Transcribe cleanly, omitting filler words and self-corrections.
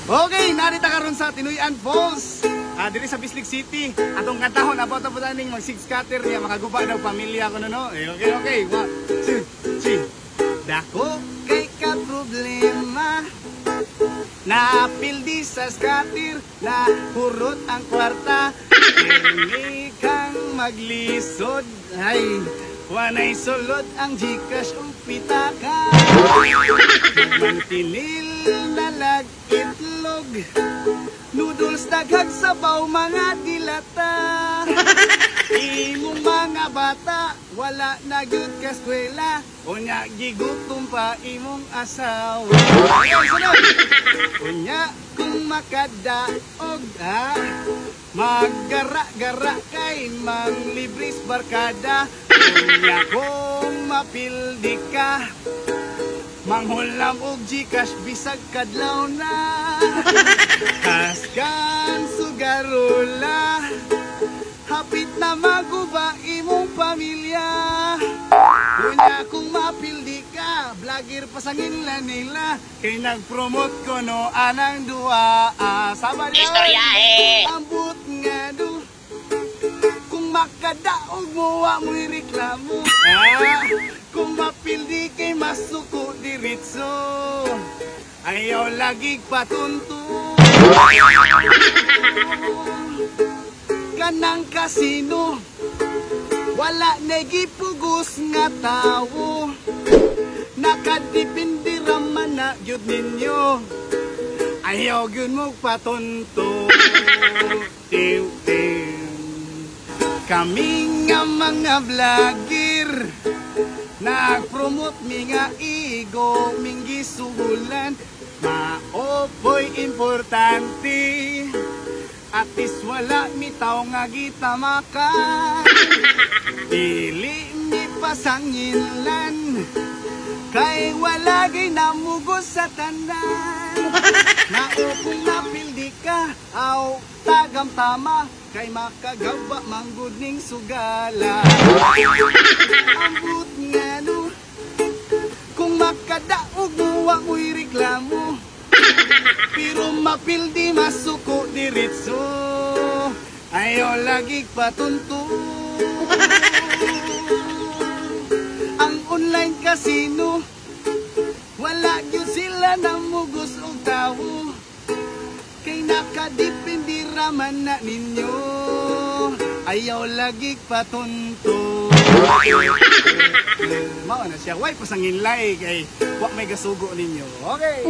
Okay, narita karon sa Tinuyan Falls. Diri sa Bislig City. Atong kantahon about na po taning mag six scatter niya makaguba daw pamilya ko no. Okay. 1, 2, 3. Dako kay ka problema. Napildi sa scatter na hurot ang kwarta. Hindi kang maglisod. Ay, wanay sulod ang Gcash o pitaka. Mantinil na lag-itlog, noodles daghag sabaw mga dilata. Imong mga bata wala na gyud ka eskwela, unya gigutom pa imong asawa. Unya kung makadaog maggara-gara kay manglibris barkada. Unya kung mapildi ka manghulam og Gcash bisag kadlaw na. Kaskan sugarola, hapit na maguba imong pamilya. Unya kung mapildi ka, vlogger pasangin la nila, kay nag-promote ko no anang dua. Sabad istoryahe ambot nga do, kung makadaog mo wa mo'y reklamo. Kung mapildi kay masuko diritso, ayaw lagig patunto. Kanang kasino, wala negipugos nga tao. Nakadipindi raman na gyud ninyo, ayaw gyud mo patunto. Kami nga mga vlogger, nag-promote mi nga igo minggi suhulan. Maopoy importante, atis wala mi tao nga gitamakan. Dili mi pasanginlan, kay wala gay namugos sa tanan. Kung napildi ka, aw tagam tama, kay makagaba manggod ning sugala. Ambot nga no, kung makadaog mo wa mo'y reklamo, pero mapildi masuko diritso, ayaw lagig patunto. Ang online casino, wala gyud sila namugos og tawo, kay nakadipindi raman na ninyo, ayaw lagig patunto. Mao na siya, way pasangin lay kay wa may gasugo ninyo. Okay.